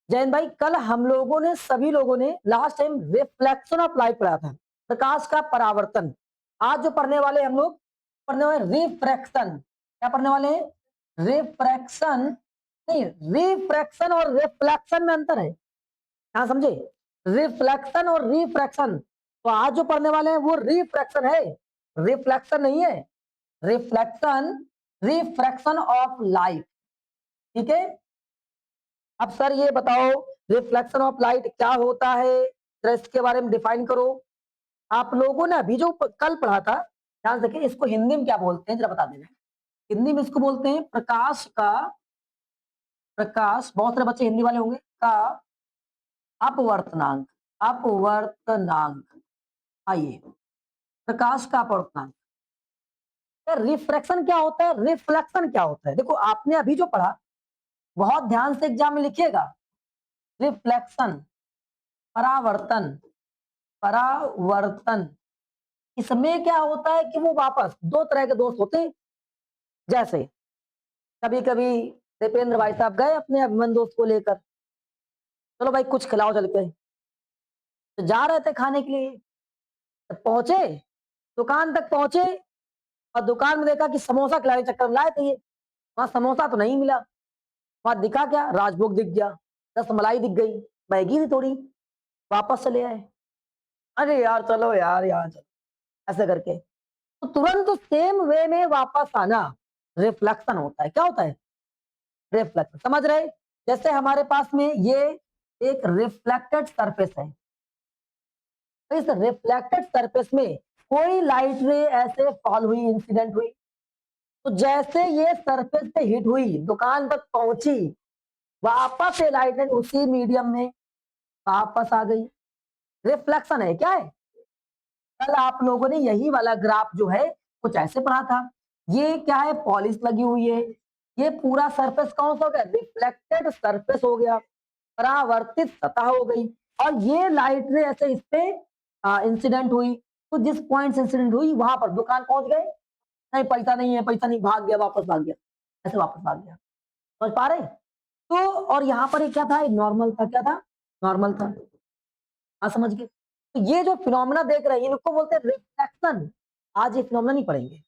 जैन भाई, कल हम लोगों ने सभी लोगों ने last time reflection of light पढ़ा था, प्रकाश का परावर्तन। आज जो पढ़ने वाले हम लोग पढ़ने वाले रिफ्रैक्शन। क्या पढ़ने वाले हैं? रिफ्रैक्शन। नहीं, रिफ्रैक्शन और रिफ्लेक्शन में अंतर है, हाँ समझे? रिफ्लेक्शन और रिफ्रैक्शन। तो आज जो पढ़ने वाले हैं वो रिफ्रैक्शन है, रिफ्लेक्शन नहीं है। Reflection, refraction of light. ठीक है। अब सर ये बताओ, रिफ्लेक्शन ऑफ लाइट क्या होता है, जरा इसके बारे में डिफाइन करो। आप लोगों ने अभी जो कल पढ़ा था, ध्यान से देखिए, इसको हिंदी में क्या बोलते हैं जरा बता देना। हिंदी में इसको बोलते हैं प्रकाश का, प्रकाश, बहुत सारे बच्चे हिंदी वाले होंगे, का अपवर्तनांक। अपवर्तनांक। आइए, प्रकाश का अपवर्तनांक। रिफ्रैक्शन क्या होता है, रिफ्लेक्शन क्या होता है? देखो आपने अभी जो पढ़ा, बहुत ध्यान से एग्जाम में लिखिएगा। रिफ्लेक्शन, परावर्तन, परावर्तन। इसमें क्या होता है कि वो वापस दो तरह के दोस्त होते हैं। जैसे कभी कभी दीपेंद्र भाई साहब गए अपने अभिमन दोस्त को लेकर, चलो भाई कुछ खिलाओ चल के, तो जा रहे थे खाने के लिए, जब पहुंचे, दुकान तक पहुंचे, और दुकान में देखा कि समोसा खिलाने के चक्कर में लाए थे ये। वहां समोसा तो नहीं मिला, वहां दिखा क्या, राजभोग दिख गया, रसमलाई दिख गई, मैगी थी थोड़ी, वापस चले आए। अरे यार चलो यार, यार चलो, ऐसे करके तो तुरंत सेम वे में वापस आना रिफ्लेक्शन होता है। क्या होता है? रिफ्लेक्शन। समझ रहे? जैसे हमारे पास में ये एक रिफ्लेक्टेड सरफेस है, तो इस रिफ्लेक्टेड सरफेस में कोई लाइट रे ऐसे फॉल हुई, इंसिडेंट हुई, तो जैसे ये सरफेस पे हिट हुई, दुकान तक पहुंची, वापस से लाइट रे उसी मीडियम में वापस आ गई। रिफ्लेक्शन है, क्या है? कल आप लोगों ने यही वाला ग्राफ जो है कुछ ऐसे पढ़ा था। ये क्या है? पॉलिश लगी हुई है, ये पूरा सरफेस कौन सा हो गया? रिफ्लेक्टेड सरफेस हो गया, परावर्तित सतह हो गई। और ये लाइट रे ऐसे इस पे इंसिडेंट हुई, तो जिस पॉइंट से इंसिडेंट हुई वहां पर दुकान पहुंच गए, नहीं पैसा नहीं है, पैसा नहीं, भाग गया, वापस भाग गया, ऐसे वापस भाग गया। समझ पा रहे? तो और यहाँ पर क्या था? नॉर्मल था। क्या था? नॉर्मल था। हाँ समझ गए। तो ये जो फिनोमेना देख रहे हैं इनको बोलते हैं रिफ्लेक्शन। आज ये फिनोमेना नहीं पढ़ेंगे।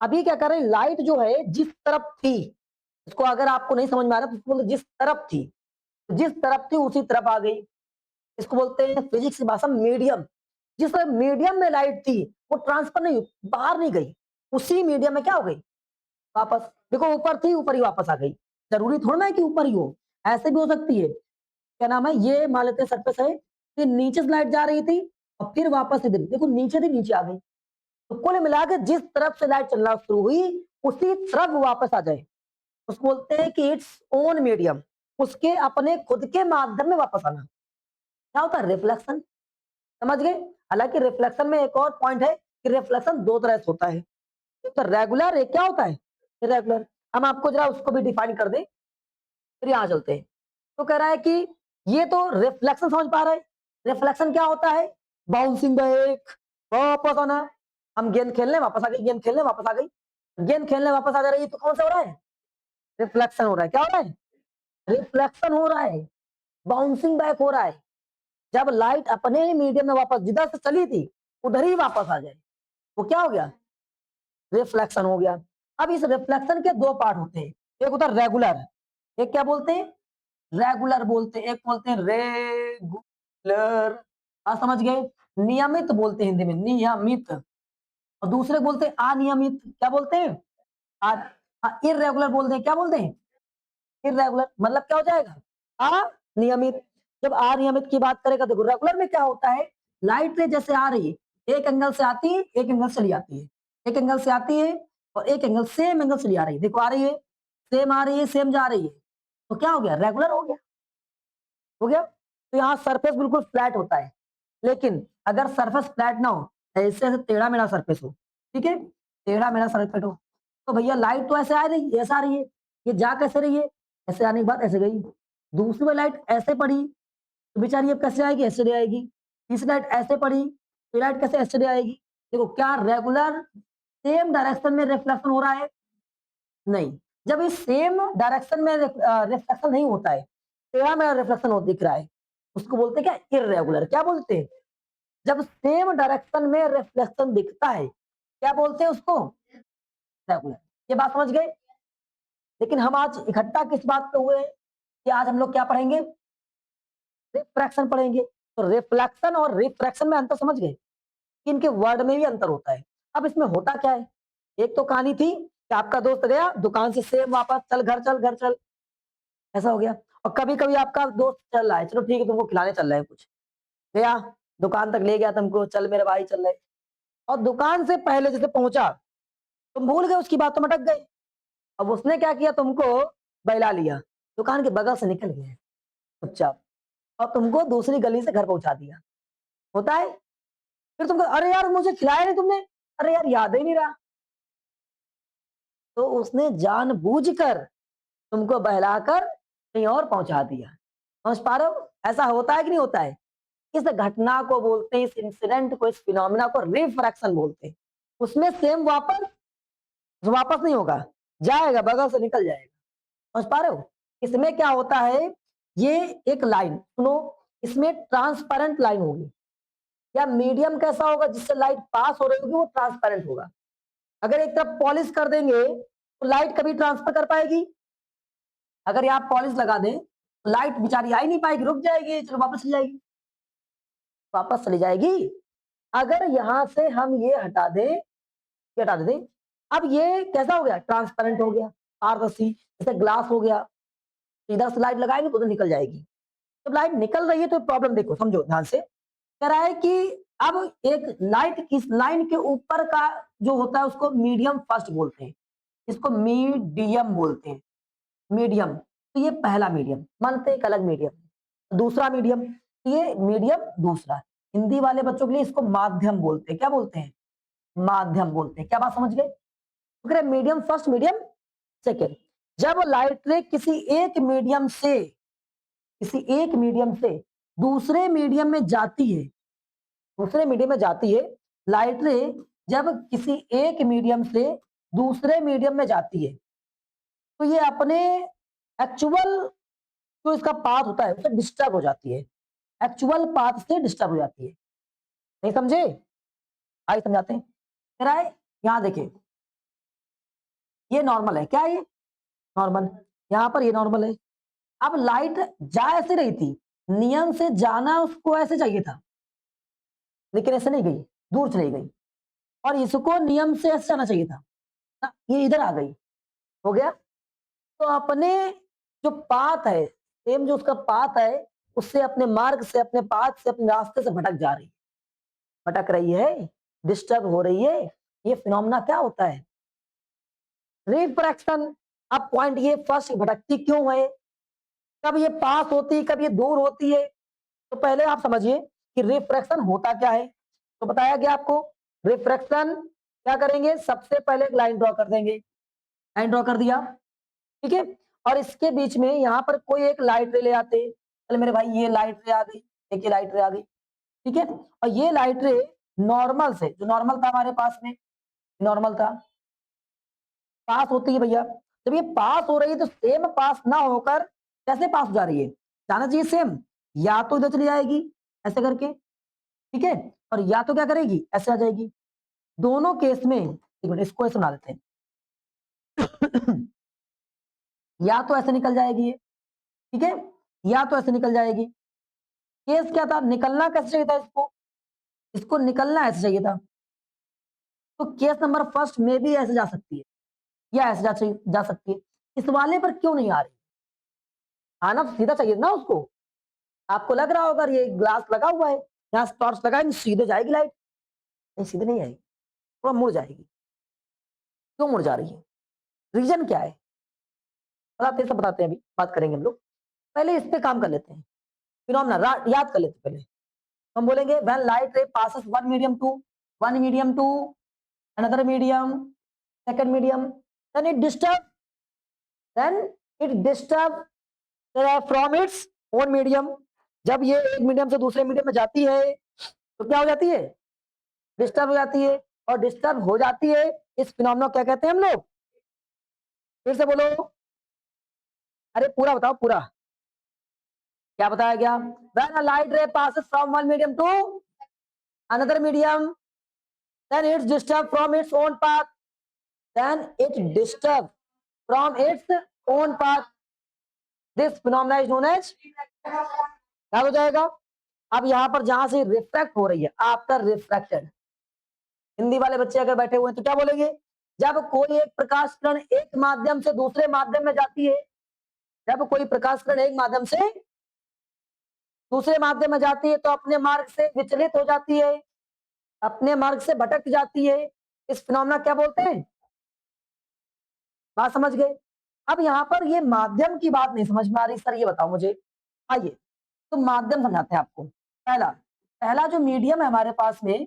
अभी क्या कर रहे हैं, लाइट जो है जिस तरफ थी, इसको अगर आपको नहीं समझ में आ रहा तो इसको बोलते जिस तरफ थी, जिस तरफ थी उसी तरफ आ गई। इसको बोलते हैं फिजिक्स की भाषा में मीडियम। जिस मीडियम में लाइट थी वो ट्रांसफर नहीं, बाहर नहीं गई, उसी मीडियम में क्या हो गई, वापस। देखो ऊपर थी, ऊपर ही वापस आ गई। जरूरी थोड़ा ना है कि ऊपर ही हो, ऐसे भी हो सकती है। क्या नाम है, ये मान लेते हैं सरफेस है, फिर नीचे से लाइट जा रही थी और फिर वापस इधर, देखो नीचे थी नीचे आ गई। तो कुल मिला के जिस तरफ से लाइट चलना शुरू हुई उसी तरफ वापस आ जाए, उसको बोलते हैं कि इट्स ओन मीडियम, उसके अपने खुद के माध्यम में वापस आना। क्या होता है? रिफ्लेक्शन। समझ गए? हालांकि रिफ्लेक्शन में एक और पॉइंट है कि रिफ्लेक्शन दो तरह से होता है, एक तो रेगुलर, एक क्या होता है, इरेगुलर। हम आपको जरा उसको भी डिफाइन कर दें, फिर यहां चलते हैं। तो कह रहा है कि ये तो रिफ्लेक्शन समझ पा रहे हैं। रिफ्लेक्शन क्या होता है? बाउंसिंग बैक, वापस आना। हम गेंद खेलने वापस आ गई, गेंद खेलने वापस आ गई, गेंद खेलने वापस आ जा रही है, तो कौन सा हो रहा है? रिफ्लेक्शन हो रहा है। क्या हो रहा है? रिफ्लेक्शन हो रहा है, बाउंसिंग बैक हो रहा है। जब लाइट अपने ही मीडियम में वापस जिधर से चली थी उधर ही वापस आ जाए, वो क्या हो गया? रिफ्लेक्शन हो गया। अब इस रिफ्लेक्शन के दो पार्ट होते हैं, एक होता है रेगुलर, एक क्या बोलते हैं? रेगुलर बोलते हैं, एक बोलते हैं रेगुलर। समझ गए? नियमित बोलते हैं हिंदी में, नियमित। और दूसरे बोलते हैं अनियमित। क्या बोलते हैं? इरेगुलर बोलते हैं। क्या बोलते हैं? इरेगुलर। मतलब क्या हो जाएगा? अनियमित। जब अनियमित की बात करेगा, देखो रेगुलर में क्या होता है, लाइट रे जैसे आ रही है, एक एंगल से आती है, एक एंगल से चली आती है, एक एंगल से आती है और एक एंगल सेम एंगल से चली आ रही है। देखो आ रही है, सेम आ रही है, सेम जा रही है, तो क्या हो गया? रेगुलर हो गया। हो गया। तो यहाँ सरफेस बिल्कुल फ्लैट होता है, लेकिन अगर सरफेस फ्लैट ना हो, ऐसे ऐसे टेढ़ा मेढ़ा सरफेस हो, ठीक है, टेढ़ा मेढ़ा सरफेस हो, तो भैया लाइट तो ऐसे आ रही है, ऐसा आ रही है, ये जा कैसे रही है, ऐसे आने के बाद ऐसे गई। दूसरी बार लाइट ऐसे पड़ी तो बेचारी अब कैसे आएगी? ऐसे आएगी। तीसरी लाइट ऐसे पड़ी तो लाइट कैसे ऐसे आएगी? देखो क्या रेगुलर सेम डायरेक्शन में रिफ्लेक्शन हो रहा है? नहीं। जब इस सेम डायरेक्शन में रिफ्लेक्शन नहीं होता है, टेढ़ा मेढ़ा रिफ्लेक्शन हो दिख रहा है, उसको बोलते हैं क्या, इर्रेगुलर। क्या बोलते हैं? जब सेम डायरेक्शन में रिफ्लेक्शन दिखता है, क्या बोलते हैं उसको? रेगुलर। ये बात समझ गए? लेकिन हम आज इकट्ठा किस बात पे हुए हैं कि आज हम लोग क्या पढ़ेंगे? रिफ्रैक्शन पढ़ेंगे। तो रिफ्लेक्शन और रिफ्रैक्शन में अंतर समझ गए कि इनके वर्ड में भी अंतर होता है। अब इसमें होता क्या है? एक तो कहानी थी कि आपका दोस्त गया दुकान से सेम वापस, चल घर चल घर चल, ऐसा हो गया। और कभी कभी आपका दोस्त चल रहा है, चलो ठीक है तुमको खिलाने चल रहा है कुछ, गया दुकान तक ले गया तुमको, चल मेरे भाई चल रहे, और दुकान से पहले जैसे पहुंचा तुम भूल गए, उसकी बातों में अटक गए। अब उसने क्या किया, तुमको बहला लिया, दुकान के बगल से निकल गए चुपचाप, और तुमको दूसरी गली से घर पहुंचा दिया। होता है? फिर तुमको, अरे यार मुझे खिलाया नहीं तुमने, अरे यार याद ही नहीं रहा। तो उसने जानबूझकर तुमको बहलाकर कहीं और पहुंचा दिया। समझ पा रहे हो? ऐसा होता है कि नहीं होता है? इस घटना को बोलते हैं, इस इंसिडेंट को, इस फिनोमिना को रिफ्रैक्शन बोलते हैं। उसमें सेम वापस वापस नहीं होगा, जाएगा बगल से निकल जाएगा। समझ पा रहे हो? इसमें क्या होता है, ये एक लाइन सुनो, इसमें ट्रांसपेरेंट लाइन होगी, या मीडियम कैसा होगा जिससे लाइट पास हो रही होगी वो ट्रांसपेरेंट होगा। अगर एक तरफ पॉलिश कर देंगे तो लाइट कभी ट्रांसफर कर पाएगी? अगर यहाँ पॉलिश लगा दें तो लाइट बेचारी आ ही नहीं पाएगी, रुक जाएगी, चलो वापस चली जाएगी, वापस चली जाएगी। अगर यहां से हम ये हटा दें, ये हटा दें, अब ये कैसा हो गया, ट्रांसपेरेंट हो गया, पारदर्शी, जैसे ग्लास हो गया। इधर से लाइट लगाएंगे तो निकल जाएगी। जब लाइट निकल रही है तो प्रॉब्लम देखो, समझो ध्यान से। कह रहा है कि अब एक लाइट किस लाइन के ऊपर का जो होता है उसको मीडियम फर्स्ट बोलते हैं, इसको मीडियम बोलते हैं, मीडियम। तो ये पहला मीडियम मानते हैं, एक अलग मीडियम। दूसरा मीडियम, ये मीडियम दूसरा। हिंदी वाले बच्चों के लिए इसको माध्यम बोलते हैं। क्या बोलते हैं? माध्यम बोलते हैं। क्या बात समझ गए? तो मीडियम फर्स्ट, मीडियम सेकेंड। जब लाइट रे किसी एक मीडियम से दूसरे मीडियम में जाती है, दूसरे मीडियम में जाती है, लाइट रे जब किसी एक मीडियम से दूसरे मीडियम में जाती है तो ये अपने एक्चुअल जो इसका पाथ होता है उससे डिस्टर्ब हो जाती है, एक्चुअल पाथ से डिस्टर्ब हो जाती है। नहीं समझे? आइए समझाते हैं। कह रहा है यहां देखिए, ये नॉर्मल है, क्या है ये? नॉर्मल। यहां पर ये नॉर्मल है। अब लाइट जा ऐसे रही थी, नियम से जाना उसको ऐसे चाहिए था, लेकिन ऐसे नहीं गई, दूर चली गई, और इसको नियम से ऐसे जाना चाहिए था ना, ये इधर आ गई, हो गया। तो अपने जो पाथ है, सेम जो उसका पाथ है, उससे अपने मार्ग से, अपने पाथ से, अपने रास्ते से भटक जा रही है, भटक रही है, डिस्टर्ब हो रही है। ये फिनोमेना क्या होता है? रिफ्रैक्शन। अब पॉइंट ये फर्स्ट, भटकती क्यों है, कब ये पास होती है, कब ये दूर होती है? तो पहले आप समझिए कि रिफ्रैक्शन होता क्या है। तो बताया गया आपको, रिफ्रैक्शन क्या करेंगे, सबसे पहले एक लाइन ड्रॉ कर देंगे, लाइन ड्रॉ कर दिया, ठीक है। और इसके बीच में यहाँ पर कोई एक लाइट रे ले आते, चले मेरे भाई ये लाइट रे आ गई, एक ये लाइट रे आ गई, ठीक है। और ये लाइट रे नॉर्मल से, जो नॉर्मल था हमारे पास में, नॉर्मल था, पास होती है भैया। जब ये पास हो रही है तो सेम पास ना होकर कैसे पास हो जा रही है, जाना चाहिए सेम, या तो इधर चली जाएगी ऐसे करके, ठीक है, और या तो क्या करेगी, ऐसे आ जाएगी। दोनों केस में, एक मिनट इसको ऐसे बना देते हैं, या तो ऐसे निकल जाएगी ये, ठीक है, या तो ऐसे निकल जाएगी। केस क्या था, निकलना कैसे चाहिए था इसको, इसको निकलना ऐसे चाहिए था। तो केस नंबर फर्स्ट में भी ऐसे जा सकती है, या ऐसे जा सकती है। इस वाले पर क्यों नहीं आ रही? आना तो सीधा चाहिए ना उसको। आपको लग रहा होगा ये ग्लास लगा हुआ है, यहाँ टॉर्च लगाएंगे सीधे जाएगी लाइट, नहीं सीधे नहीं आएगी, थोड़ा मुड़ जाएगी। क्यों मुड़ जा रही है, रीजन क्या है? बताते हैं, सब बताते हैं, अभी बात करेंगे हम लोग। पहले इस पे काम कर लेते हैं, फिनोमेना याद कर लेते हैं पहले। हम बोलेंगे when light ray passes one medium to another medium, second medium, then it disturb from its own medium. जब ये एक मीडियम से दूसरे मीडियम में जाती है तो क्या हो जाती है, डिस्टर्ब हो जाती है। और डिस्टर्ब हो जाती है, इस फिनोमेना को क्या कहते हैं हम लोग, फिर से बोलो, अरे पूरा बताओ पूरा। क्या बताया गया? When a light ray passes from one medium to another medium, then it's disturbed from its own path. Then it disturbed from its own path. This phenomena is known as, क्या हो जाएगा? अब यहां पर जहां से रिफ्रैक्ट हो रही है, आफ्टर रिफ्रैक्टेड, हिंदी वाले बच्चे अगर बैठे हुए हैं तो क्या बोलेंगे? जब कोई एक प्रकाश किरण एक माध्यम से दूसरे माध्यम में जाती है, जब कोई प्रकाश किरण एक माध्यम से दूसरे माध्यम में जाती है तो अपने मार्ग से विचलित हो जाती है, अपने मार्ग से भटक जाती है। इस फिनोमेना क्या बोलते हैं? बात समझ गए? अब यहां पर ये माध्यम की बात नहीं समझ में आ रही सर, ये बताओ मुझे। आइए तो माध्यम समझाते हैं आपको। पहला पहला जो मीडियम है हमारे पास में,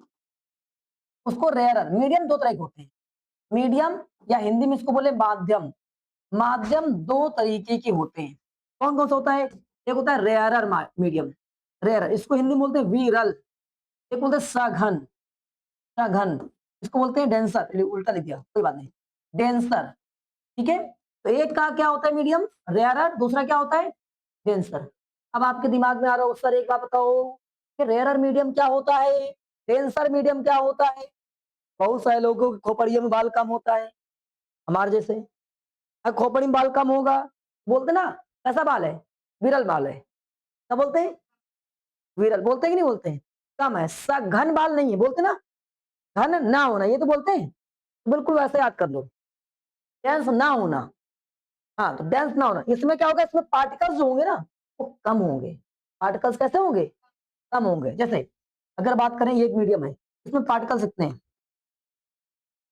उसको रेयरर, मीडियम दो तरह के होते हैं, मीडियम या हिंदी में इसको बोले माध्यम। माध्यम दो तरीके के होते हैं। कौन कौन सा होता है? एक होता है रेयरर मीडियम, रेयरर, इसको हिंदी में बोलते हैं विरल। एक बोलते हैं सघन, सघन, इसको बोलते हैं डेंसर, उल्टा लिख दिया कोई बात नहीं, डेंसर। ठीक है, तो एक का क्या होता है मीडियम रेयरर, दूसरा क्या होता है डेंसर। अब आपके दिमाग में आ रहा हो सर एक बात बताओ कि रेयरर मीडियम क्या होता है, डेंसर मीडियम क्या होता है? बहुत सारे लोगों के खोपड़ियों में बाल कम होता है, हमारे जैसे। अगर खोपड़ी में बाल कम होगा, बोलते ना कैसा बाल है, विरल बाल है, क्या बोलते हैं? विरल बोलते हैं कि नहीं बोलते हैं? कम है, घन बाल नहीं है, बोलते ना घन ना होना, ये तो बोलते हैं। बिल्कुल वैसे याद कर लो, डेंस ना होना। हाँ तो डेंस ना होना, इसमें क्या होगा, इसमें पार्टिकल्स जो होंगे ना वो कम होंगे। पार्टिकल्स कैसे होंगे? कम होंगे। जैसे अगर बात करें ये एक मीडियम है, इसमें पार्टिकल्स इतने हैं,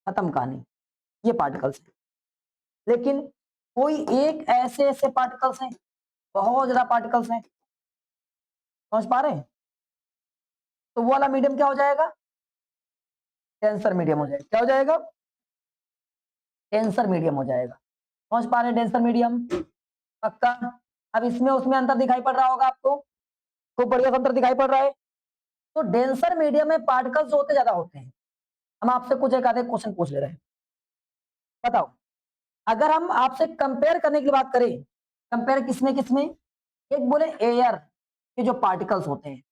खत्म कहानी, ये पार्टिकल्स है। लेकिन कोई एक ऐसे ऐसे पार्टिकल्स हैं, बहुत ज्यादा पार्टिकल्स हैं, समझ पा रहे हैं? तो वो वाला मीडियम क्या हो जाएगा? डेंसर मीडियम हो जाएगा। क्या हो जाएगा? डेंसर मीडियम हो जाएगा। समझ पा रहे हैं? डेंसर मीडियम पक्का। अब इसमें उसमें अंतर दिखाई पड़ रहा होगा आपको, खूब बढ़िया अंतर दिखाई पड़ रहा है। तो डेंसर मीडियम में पार्टिकल्स होते ज्यादा होते हैं। हम आपसे कुछ एक आधे क्वेश्चन पूछ ले रहे हैं, बताओ अगर हम आपसे कंपेयर करने की बात करें, कंपेयर किसमें किसमें? एक बोले एयर के जो पार्टिकल्स होते हैं,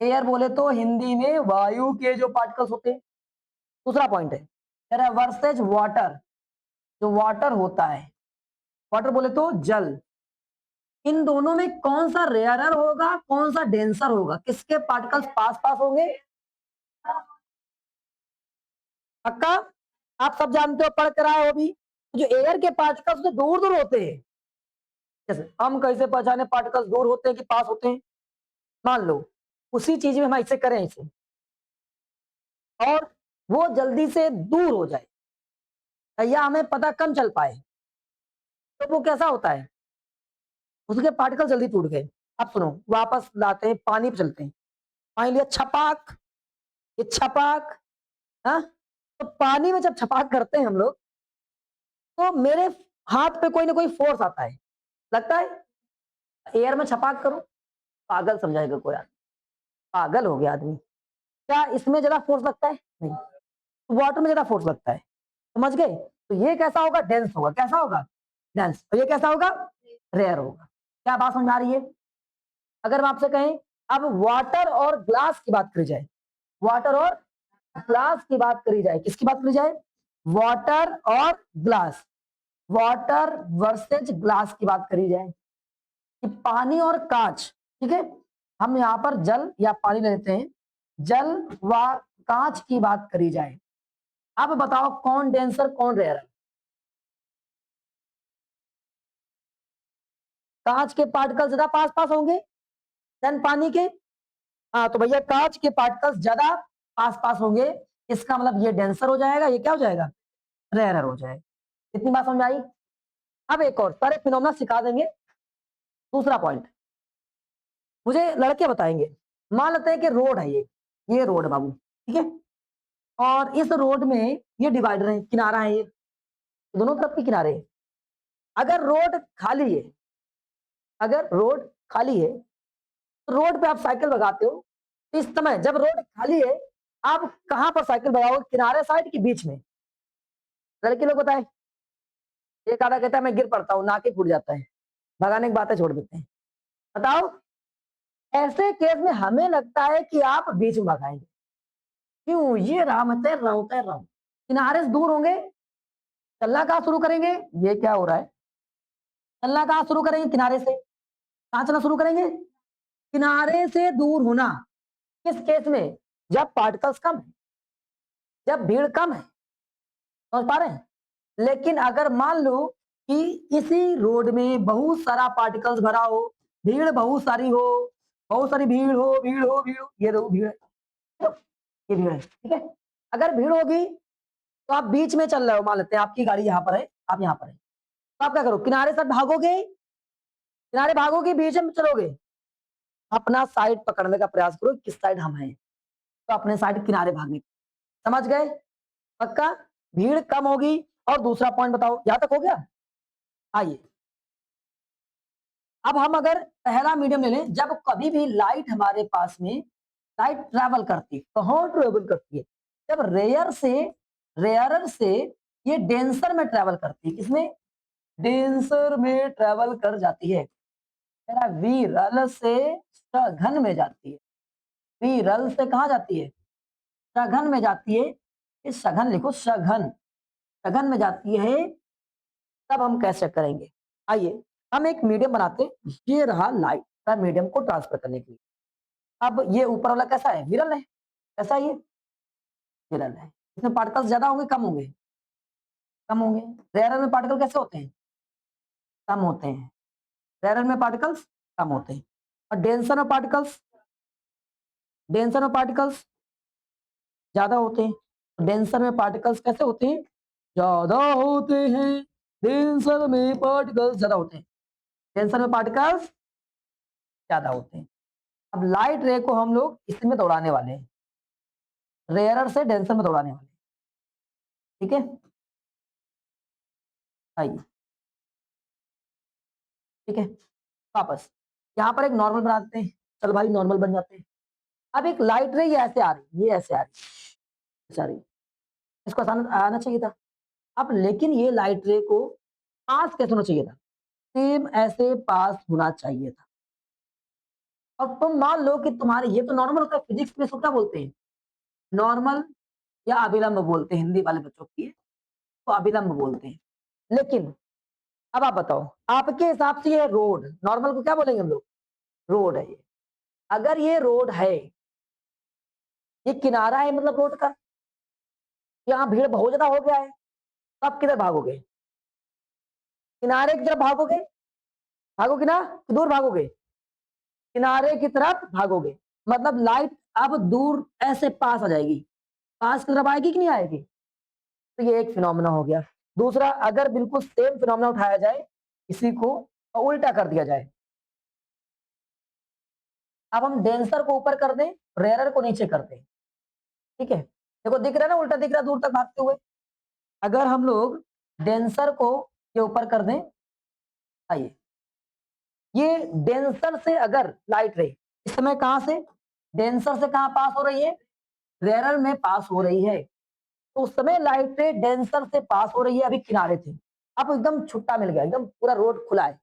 एयर बोले तो हिंदी में वायु के जो पार्टिकल्स होते हैं। दूसरा पॉइंट है वर्सेज वाटर, जो वाटर होता है, वाटर बोले तो जल। इन दोनों में कौन सा रेयरर होगा, कौन सा डेंसर होगा, किसके पार्टिकल्स पास पास होंगे? पक्का? आप सब जानते हो, पढ़ कर आए हो भी, जो एयर के पार्टिकल्स तो दूर दूर होते हैं। जैसे हम कैसे पहचाने पार्टिकल्स दूर होते हैं कि पास होते हैं? मान लो उसी चीज में हम ऐसे करें इसे और वो जल्दी से दूर हो जाए या हमें पता कम चल पाए, तो वो कैसा होता है? उसके पार्टिकल जल्दी टूट गए। अब सुनो, वापस लाते हैं, पानी पे चलते हैं। पानी लिया, छपाक, ये छपाक, हाँ, तो पानी में जब छपाक करते हैं हम लोग, तो मेरे हाथ पे कोई ना कोई फोर्स आता है, लगता है एयर में छपाक करो, पागल समझाएगा कोई आदमी, पागल हो गया आदमी। क्या इसमें ज्यादा फोर्स लगता है? नहीं, वाटर में ज्यादा फोर्स लगता है। समझ गए? तो ये कैसा होगा? डेंस होगा। कैसा होगा? डेंस। और ये कैसा होगा? रेयर होगा। क्या बात समझ आ रही है? अगर हम आपसे कहें अब वाटर और ग्लास की बात करी जाए, वाटर और ग्लास की बात करी जाए, किसकी बात करी जाए? वाटर और ग्लास, वाटर वर्सेज ग्लास की बात करी जाए कि पानी और कांच। ठीक है, हम यहां पर जल या पानी लेते हैं, जल व कांच की बात करी जाए। अब बताओ कौन डेंसर कौन रेयर है? कांच के पार्टिकल ज्यादा पास पास होंगे देन पानी के। हाँ तो भैया कांच के पार्टिकल्स ज्यादा पास पास होंगे, इसका मतलब ये डेंसर हो जाएगा, ये क्या हो जाएगा? रेयर हो जाएगा। इतनी बात समझ आई? अब एक और सारे फिनोमेना सिखा देंगे। दूसरा पॉइंट मुझे लड़के बताएंगे। मान लेते हैं कि रोड है, ये रोड है बाबू, ठीक है, और इस रोड में ये डिवाइडर है, किनारा है, ये दोनों तरफ के किनारे हैं। अगर रोड खाली है, अगर रोड खाली है तो रोड पे आप साइकिल लगाते हो, तो इस समय जब रोड खाली है आप कहां पर साइकिल लगाओगे, किनारे साइड के बीच में? लड़के लोग बताए। एक आधा कहता है मैं गिर पड़ता हूँ, नाके फूट जाता है, भगाने की बातें छोड़ देते हैं। बताओ ऐसे केस में हमें लगता है कि आप बीच में भगाएंगे, क्यों? ये रहा, मैं तैर रहा हूं, तैर रहा हूं, किनारे से दूर होंगे, चलना कहाँ शुरू करेंगे? ये क्या हो रहा है? चलना कहाँ शुरू करेंगे? किनारे से। कहाँ चलना शुरू करेंगे? किनारे से दूर होना। किस केस में? जब पार्टिकल्स कम है, जब भीड़ कम है, समझ पा रहे हैं? लेकिन अगर मान लो कि इसी रोड में बहुत सारा पार्टिकल्स भरा हो, भीड़ बहुत सारी हो, बहुत सारी भीड़ हो, भीड़ हो, भीड़ हो, ये देखो भीड़ है, ये भीड़ है, ठीक है। अगर भीड़ होगी तो आप बीच में चल रहे हो, मान लेते हैं आपकी गाड़ी यहाँ पर है, आप यहाँ पर है, तो आप क्या करो? किनारे से भागोगे, किनारे भागोगे, बीच में चलोगे, अपना साइड पकड़ने का प्रयास करो, किस साइड हम हैं, तो अपने साइड किनारे भागने। समझ गए? पक्का? भीड़ कम होगी। और दूसरा पॉइंट बताओ, यहां तक हो गया? आइए, अब हम अगर पहला मीडियम ले लें, जब कभी भी लाइट हमारे पास में, लाइट ट्रैवल करती है, कहां ट्रैवल करती है? जब रेयरर से ये डेंसर में ट्रैवल करती है। किसमें? डेंसर में ट्रैवल कर जाती है। मेरा विरल से सघन में जाती है। विरल से कहां जाती है? सघन में जाती है। इस सघन लिखो, सघन, सघन में जाती है। तब हम कैसे करेंगे? आइए हम एक मीडियम बनाते हैं। ये रहा लाइट का मीडियम को ट्रांसफर करने के लिए। अब ये ऊपर वाला कैसा है? विरल है। कैसा है ये? विरल है। इसमें पार्टिकल्स ज्यादा होंगे, कम होंगे? कम होंगे। रेयरल में पार्टिकल कैसे होते हैं? कम होते हैं। रेयरल में पार्टिकल्स कम होते हैं। और डेंसर में पार्टिकल्स, डेंसर में पार्टिकल्स ज्यादा होते हैं। डेंसर में पार्टिकल्स कैसे होते हैं? ज्यादा होते हैं। डेंसर में पार्टिकल्स ज्यादा होते हैं। डेंसर में पार्टिकल्स ज्यादा होते हैं। अब लाइट रे को हम लोग इसमें दौड़ाने वाले हैं, रेयरर से डेंसर में दौड़ाने वाले हैं। ठीक है, आइए, ठीक है, वापस यहाँ पर एक नॉर्मल बनाते हैं। चल भाई, नॉर्मल बन जाते हैं। अब एक लाइट रे ये ऐसे आ रही, ये ऐसे आ रही, ऐसे आ रही, इसको आसान आना चाहिए था। अब लेकिन ये लाइट रे को पास कैसे होना चाहिए था? सेम ऐसे पास होना चाहिए था। अब तुम मान लो कि तुम्हारे, ये तो नॉर्मल होता है, फिजिक्स में इसको क्या बोलते हैं? नॉर्मल या अभिलंब बोलते हैं, हिंदी वाले बच्चों की तो अभिलंब बोलते हैं। लेकिन अब आप बताओ, आपके हिसाब से ये रोड, नॉर्मल को क्या बोलेंगे हम लोग? रोड है ये। अगर ये रोड है, ये किनारा है मतलब रोड का, यहाँ भीड़ बहुत ज्यादा हो गया है, तो आप किधर भागोगे? किनारे की तरफ भागोगे? भागोगे ना कि दूर भागोगे? किनारे की तरफ भागोगे। मतलब लाइट अब दूर ऐसे पास आ जाएगी, पास की तरफ आएगी कि नहीं आएगी? तो ये एक फिनोमेना हो गया। दूसरा, अगर बिल्कुल सेम फिनोमेना उठाया जाए, इसी को उल्टा कर दिया जाए। अब हम डेंसर को ऊपर कर दें, रेयरर को नीचे कर दें। ठीक है, देखो दिख रहा है ना, उल्टा दिख रहा है दूर तक भागते हुए। अगर हम लोग डेंसर को ये ऊपर कर दें, आइए, ये डेंसर से अगर लाइट रे इस समय कहां से, डेंसर से कहां पास हो रही है? रेयरर में पास हो रही है। तो उस समय लाइट रे डेंसर से पास हो रही है, अभी किनारे थे, अब एकदम छुट्टा मिल गया, एकदम पूरा रोड खुला है,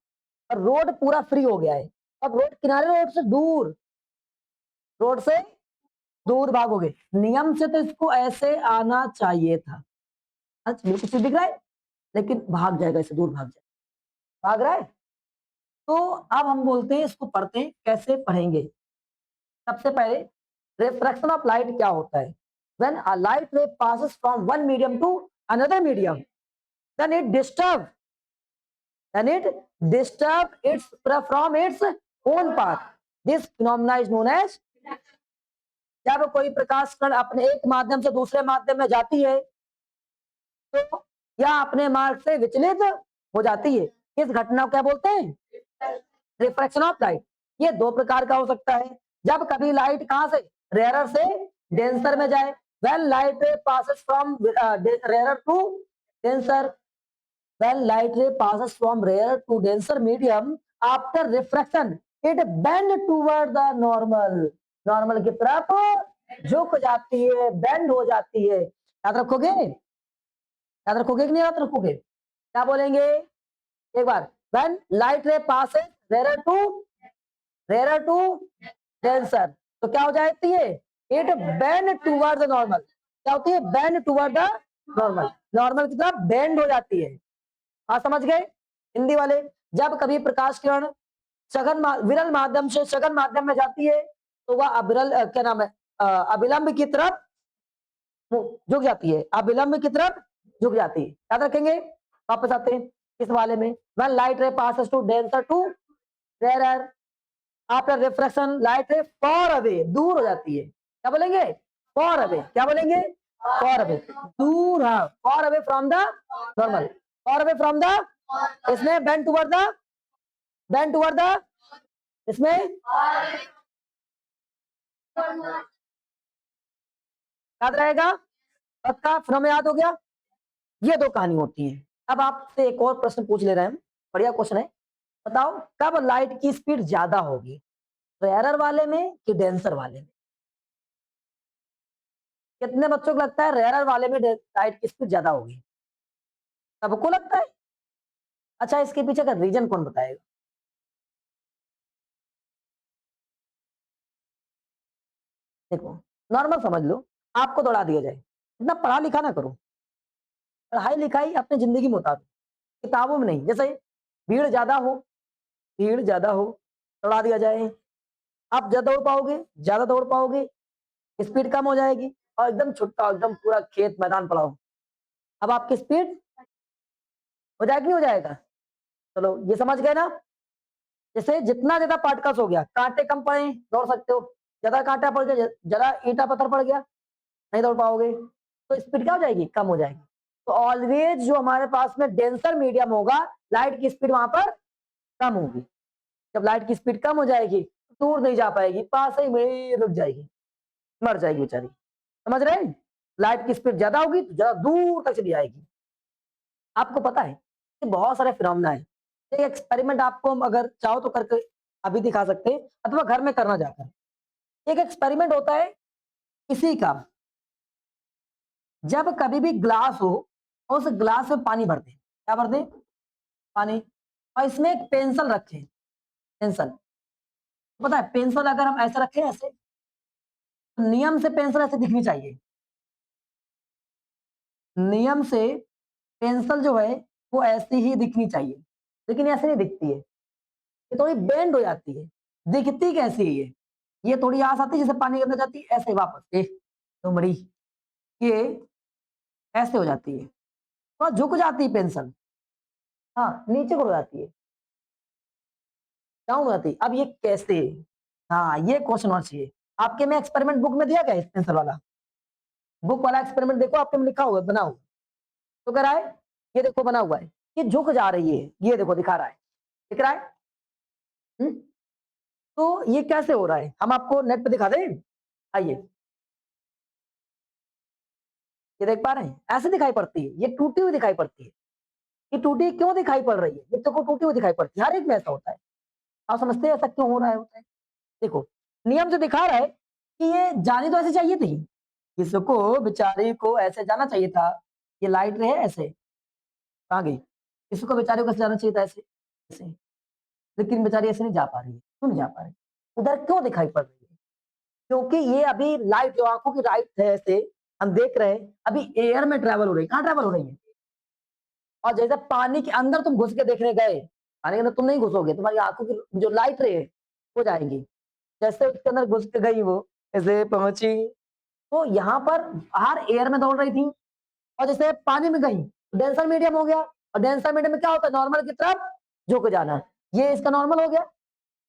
और रोड पूरा फ्री हो गया है। अब रोड किनारे, रोड से दूर, रोड से दूर भागोगे। नियम से तो इसको ऐसे आना चाहिए था। अच्छा, बिल्कुल कुछ दिख रहा है, लेकिन भाग जाएगा, इससे दूर भाग जाएगा, भाग रहा है। तो अब हम बोलते हैं, इसको पढ़ते हैं, कैसे पढ़ेंगे? सबसे पहले, रिफ्रैक्शन ऑफ लाइट क्या होता है? When a light ray passes from one medium to another medium, then it disturb, then it disturb its from its own path. This phenomena is known as, जब कोई प्रकाश कण अपने एक माध्यम से दूसरे माध्यम में जाती है, तो या अपने मार्ग से विचलित हो जाती है, इस घटना को क्या बोलते हैं? Refraction of light. ये दो प्रकार का हो सकता है। जब कभी लाइट कहां से, रेयरर से डेंसर में जाए, when light ray passes from rarer to denser, when light ray passes from rarer to denser medium, after refraction it bend toward the normal, normal की तरफ झुक जाती है, बेंड हो जाती है। याद रखोगे? याद रखोगे कि नहीं याद रखोगे? क्या बोलेंगे एक बार? When light ray passes rarer to denser. तो क्या हो जाती है? It bend toward the normal. क्या होती है? Bend toward the normal. Normal की तरफ बेंड हो जाती है। हाँ, समझ गए हिंदी वाले? जब कभी प्रकाश किरण विरल माध्यम से सघन माध्यम में जाती है तो वह क्या नाम है, अभिलंब की तरफ झुक जाती है। अभिलंब की तरफ झुक जाती है। याद रखेंगे। वापस आते हैं इस वाले में। When light ray passes to denser to rarer after refraction light ray far away, दूर हो जाती है। क्या बोलेंगे? Far away. क्या बोलेंगे? फॉर अवे, दूर। हाँ, far away from the normal, far away from the, इसमें बेंड टुवर्ड द, इसमें याद रहेगा? पक्का? फिर याद हो गया? ये दो कहानी होती है। अब आपसे एक और प्रश्न पूछ ले रहे हैं, बढ़िया क्वेश्चन है। बताओ कब लाइट की स्पीड ज्यादा होगी, रेयरर वाले में कि डेंसर वाले में? कितने बच्चों को लगता है रेयरर वाले में लाइट की स्पीड ज्यादा होगी? सबको लगता है? अच्छा, इसके पीछे का रीजन कौन बताएगा? देखो, नॉर्मल समझ लो, आपको दौड़ा दिया जाए, इतना पढ़ा लिखा ना करो। पढ़ाई लिखाई अपनी जिंदगी में उतारो, किताबों में नहीं। जैसे भीड़ ज्यादा हो, दौड़ा दिया जाए, आप ज्यादा दौड़ पाओगे, ज्यादा दौड़ पाओगे, स्पीड कम हो जाएगी। और एकदम छुट्टा, एकदम पूरा खेत मैदान पड़ा हो, अब आपकी स्पीड हो जाएगी, नहीं हो जाएगा? चलो, ये समझ गए ना? जैसे जितना ज्यादा पार्टिकल्स हो गया, कांटे कम पड़े, दौड़ सकते हो। ज्यादा कांटा पड़ गया, ज्यादा ईंटा पत्थर पड़ गया, नहीं दौड़ पाओगे, तो स्पीड क्या हो जाएगी? कम हो जाएगी। तो ऑलवेज जो हमारे पास में डेंसर मीडियम होगा, लाइट की स्पीड वहां पर कम होगी। जब लाइट की स्पीड कम हो जाएगी, दूर नहीं जा पाएगी, पास ही में रुक जाएगी, मर जाएगी बेचारी। समझ रहे हैं? लाइट की स्पीड ज्यादा होगी तो ज्यादा दूर तक चली जाएगी। आपको पता है कि बहुत सारे फिनोमेना है। एक एक्सपेरिमेंट आपको हम अगर चाहो तो करके अभी दिखा सकते हैं, अथवा घर में करना जाकर। एक एक्सपेरिमेंट होता है किसी का, जब कभी भी ग्लास हो और उस ग्लास में पानी भर दे। क्या भर दे? पानी। और इसमें एक पेंसिल रखे, पेंसिल। पता है पेंसिल अगर हम ऐसे रखें, ऐसे, तो नियम से पेंसिल ऐसे दिखनी चाहिए। नियम से पेंसिल जो है वो ऐसी ही दिखनी चाहिए, लेकिन ऐसे नहीं दिखती है, ये थोड़ी बेंड हो जाती है। दिखती कैसी है ये थोड़ी आस आती है, जैसे पानी के अंदर जाती है ऐसे वापस तो बड़ी, ये ऐसे हो जाती है, थोड़ा झुक जाती है पेंसिल। हाँ, नीचे को हो जाती है, डाउन हो जाती है। अब ये कैसे? हाँ, ये क्वेश्चन होना चाहिए आपके में। एक्सपेरिमेंट बुक में दिया गया है पेंसिल वाला, बुक वाला एक्सपेरिमेंट देखो, आपके में लिखा हुआ है, बना हुआ तो कह रहा है, ये देखो बना हुआ है, ये झुक जा रही है, ये देखो दिखा रहा है, दिख रहा है। हुँ? तो ये कैसे हो रहा है, हम आपको नेट पे दिखा दें? आइए, ये देख पा रहे हैं? ऐसे दिखाई पड़ती है, ये टूटी हुई दिखाई पड़ती है। ये टूटी क्यों दिखाई पड़ रही है? ये तो को टूटी हुई दिखाई पड़ती है, हर एक में ऐसा होता है। आप समझते हैं ऐसा क्यों हो रहा है? होता है, देखो, नियम से दिखा रहा है कि ये जानी तो ऐसे चाहिए थी, इसको बेचारे को ऐसे जाना चाहिए था। ये लाइट रे है ऐसे, कहाँ गई? इसको बेचारे को कैसे जाना चाहिए था? ऐसे, ऐसे। लेकिन बेचारी ऐसे नहीं जा पा रही है। क्यों नहीं जा पा रही? उधर क्यों दिखाई पड़ रही है? क्योंकि ये अभी लाइट जो आंखों की लाइट है, ऐसे हम देख रहे हैं, अभी एयर में ट्रेवल हो रही है। कहाँ ट्रेवल हो रही है? और जैसे पानी के अंदर तुम घुस के देखने गए, पानी के अंदर तुम नहीं घुसोगे, तुम्हारी आंखों की जो लाइट रे हो जाएंगी। जैसे उसके अंदर घुस के गई वो, ऐसे पहुंची, तो यहाँ पर बाहर एयर में दौड़ रही थी, और जैसे पानी में गई, डेंसर मीडियम हो गया। और डेंसर मीडियम में क्या होता है? नॉर्मल की तरफ झुक जाना। ये इसका नॉर्मल हो गया,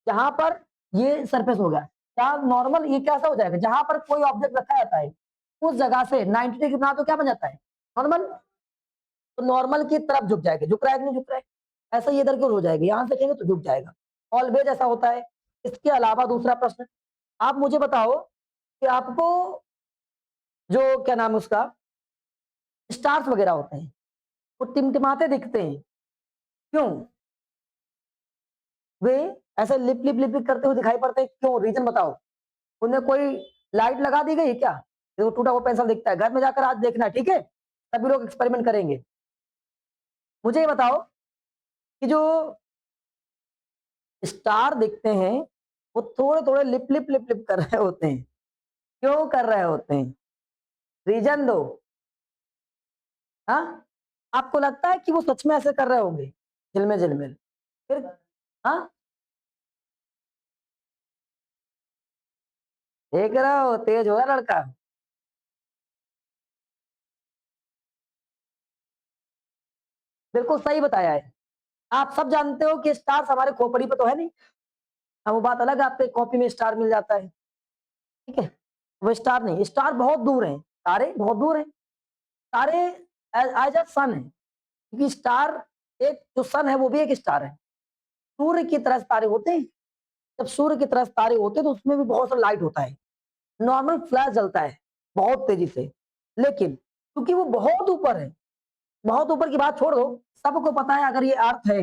जहां पर ये सरफेस हो गया। क्या नॉर्मल? ये कैसा हो जाएगा? जहां पर कोई ऑब्जेक्ट रखा जाता है उस जगह से 90 डिग्री बना तो क्या बन जाता है? नॉर्मल। तो नॉर्मल की तरफ झुक जाएगा। झुक रहा है कि नहीं झुक रहा है? ऐसा ही इधर की ओर हो जाएगा, यहां से कहेंगे तो झुक जाएगा। ऑलवेज ऐसा होता है। इसके अलावा दूसरा प्रश्न, आप मुझे बताओ कि आपको जो क्या नाम है उसका, स्टार्स वगैरह होते हैं, वो टिमटिमाते दिखते हैं, क्यों? वे ऐसे लिप लिप लिप लिप करते हुए दिखाई पड़ते हैं, क्यों? रीजन बताओ। उन्हें कोई लाइट लगा दी गई क्या? देखो टूटा हुआ पेंसिल दिखता है, घर में जाकर आज देखना, ठीक है? सभी लोग एक्सपेरिमेंट करेंगे। मुझे ये बताओ कि जो स्टार दिखते हैं, वो थोड़े-थोड़े लिप लिप कर रहे होते हैं। क्यों कर रहे होते हैं? रीज़न दो। हाँ? आपको लगता है कि वो सच में ऐसे कर रहे होंगे? झिलमिल-झिलमिल। फिर हाँ? देख रहे हो तेज हो गया लड़का। बिल्कुल सही बताया है। आप सब जानते हो कि स्टार्स हमारे खोपड़ी पे तो है नहीं। हाँ, वो बात अलग है आपके कॉपी में स्टार मिल जाता है, ठीक है? वो स्टार नहीं, स्टार बहुत दूर हैं, तारे बहुत दूर हैं। तारे एज़ अ सन है, क्योंकि स्टार एक जो सन है वो भी एक स्टार है। सूर्य की तरह से तारे होते हैं। जब सूर्य की तरह से तारे होते हैं तो उसमें भी बहुत सा लाइट होता है। नॉर्मल फ्लैश जलता है, बहुत तेज़ी से। लेकिन क्योंकि वो बहुत ऊपर है, बहुत ऊपर की बात छोड़ दो, सबको पता है अगर ये अर्थ है,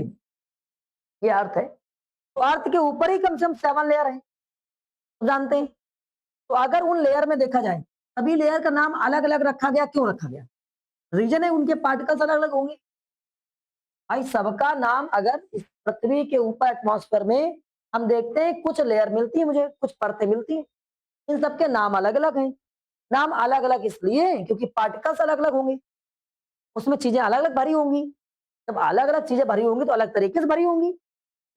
ये अर्थ है, तो अर्थ के ऊपर ही कम से कम 7 लेयर हैं, तो जानते हैं। तो अगर उन लेयर में देखा जाए, सभी लेयर का नाम अलग-अलग रखा गया, क्यों रखा गया? रीज़न है उनके पार्टिकल्स अलग-अलग होंगे। भाई सबका नाम अगर इस पृथ्वी के ऊपर एटमॉस्फेयर में हम देखते हैं कुछ लेयर मिलती है मुझे, कुछ परतें मिलती हैं। इन सबके नाम अलग-अलग हैं। नाम अलग-अलग इसलिए हैं क्योंकि पार्टिकल्स अलग-अलग होंगे। उसमें चीज़ें अलग-अलग भरी होंगी। जब अलग-अलग चीज़ें भरी होंगी तो अलग तरीके से भरी होंगी।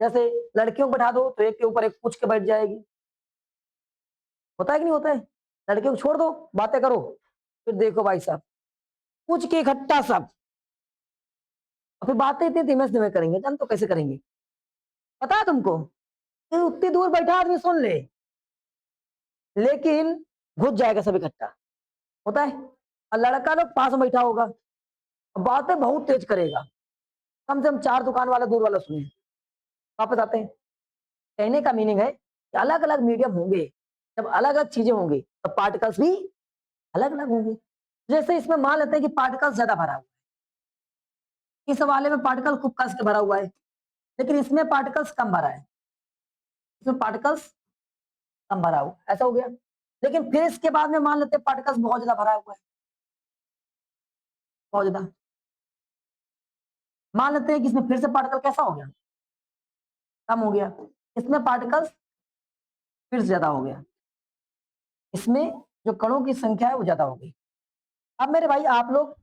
जैसे लड़कियों को बैठा दो तो एक के ऊपर एक पूछ के बैठ जाएगी। होता है कि नहीं होता है? लड़कियों को छोड़ दो, बातें करो। फिर देखो भाई साहब, पूछ के इकट्ठा सब और फिर बातें इतनी धीमे-धीमे करेंगे, जान तो कैसे करेंगे? पता है तुमको? कि उतनी दूर बैठा आदमी सुन ले, लेकिन घुस जाएगा सब इकट्ठा, होता है? और लड़का लोग पास में बैठा होगा, बातें बहुत तेज करेगा, कम से कम 4 दुकान वाला दूर वाला सुने। वापस आते हैं। कहने का मीनिंग है कि अलग-अलग मीडियम होंगे, जब अलग-अलग चीज़ें होंगी, तो पार्टिकल्स भी अलग-अलग होंगे। जैसे इसमें मान लेते हैं कि पार्टिकल्स ज़्यादा भरा हुआ है, इस वाले में पार्टिकल खूब कस के भरा हुआ है, लेकिन इसमें पार्टिकल्स कम भरा है, इसमें पार्टिकल्स कम भरा हुआ है, ऐसा हो गया। लेकिन फिर इसके बाद में मान लेते हैं पार्टिकल्स बहुत ज़्यादा भरा हुआ है, बहुत ज़्यादा। मान लेते हैं कि इसमें फिर से पार्टिकल कैसा हो गया? कम हो गया। इसमें पार्टिकल्स फिर से ज़्यादा हो गया। इसमें जो कणों की संख्या है वो ज़्यादा हो गई। अब मेरे भाई आप लोग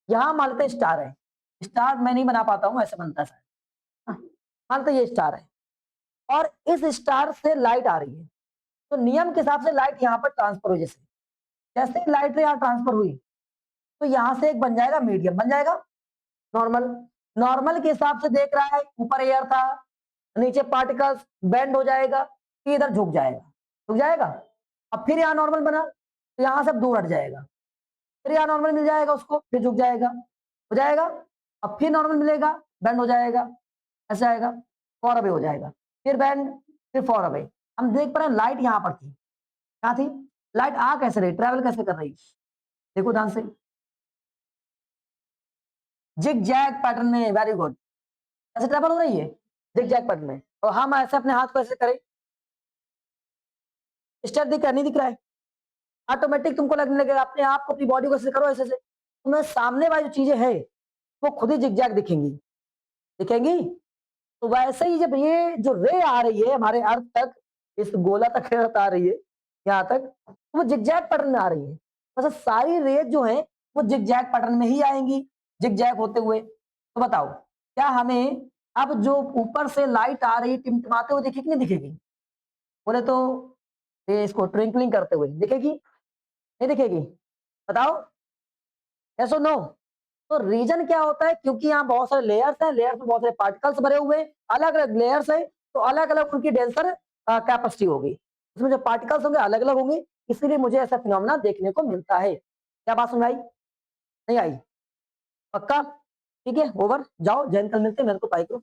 यहाँ मान लेते हैं स्टार है। स्टार मैं नहीं बना पाता हूँ, ऐसे बनता है शायद। हाँ, मान लेते हैं ये स्टार है और इस स्टार से लाइट आ रही है। तो नियम के हिसाब से लाइट यहाँ पर ट्रांसफर हुई जैसे। जैसे ही लाइट यहाँ ट्रांसफर हुई, तो यहाँ से एक बन जाएगा मीडियम, बन जाएगा नॉर्मल। नॉर्मल के हिसाब से देख रहा है, ऊपर एयर था, नीचे पार्टिकल्स बेंड हो जाएगा, फिर इधर झुक जाएगा, झुक जाएगा। अब फिर यहाँ नॉर्मल बना, तो यहाँ से अब दूर हट जाएगा। फिर यहाँ नॉर्मल मिल जाएगा उसको, फिर झुक जाएगा, हो जाएगा। अब फिर नॉर्मल मिलेगा, बेंड हो जाएगा, ऐसे आएगा, फॉर अवे हो जाएगा, फिर बेंड, फिर फॉर अवे। हम देख पा रहे हैं लाइट यहाँ पर थी, क्या थी? लाइट आ कैसे रही, ट्रैवल कैसे कर रही? देखो ध्यान से, जिग जैग पैटर्न में, वेरी गुड। ऐसे ट्रैवल हो रही है जिग जैग पैटर्न में, और हम ऐसे अपने हाथ को ऐसे करें, स्टेप दिख रहा है, नहीं दिख रहा है? ऑटोमेटिक तुमको लगने लगेगा, अपने आप को अपनी बॉडी को ऐसे करो, ऐसे से तुम्हें सामने वाली जो चीजें है वो खुद ही जिग जैग दिखेंगी, दिखेंगी। तो वैसे ही जब ये जो रे आ रही है हमारे अर्थ तक, इस गोला तक आ रही है यहाँ तक, तो वो जिगजैग पैटर्न में आ रही है। वैसे सारी रेज जो है वो जिगजैग पैटर्न में ही आएंगी, जिगजैग होते हुए। तो बताओ, क्या हमें अब जो ऊपर से लाइट आ रही टिमटिमाते हुए दिखेगी, नहीं दिखेगी? बोले तो ये इसको ट्विंकलिंग करते हुए दिखेगी, नहीं दिखेगी? बताओ, यस और नो? तो रीजन क्या होता है? क्योंकि यहाँ बहुत सारे लेयर्स हैं, लेयर्स में बहुत सारे पार्टिकल्स भरे हुए हैं, अलग-अलग लेयर्स हैं, तो अलग-अलग उनकी डेंसर कैपेसिटी होगी। उसमें जो पार्टिकल्स होंगे अलग-अलग होंगे, इसीलिए मुझे ऐसा फिनोमेना देखने को मिलता है। क्या बात समझ आई? नहीं आई? पक्का? ठीक है, ओवर। जाओ, जैन कल मिलते हैं, मेरे को पाई करो।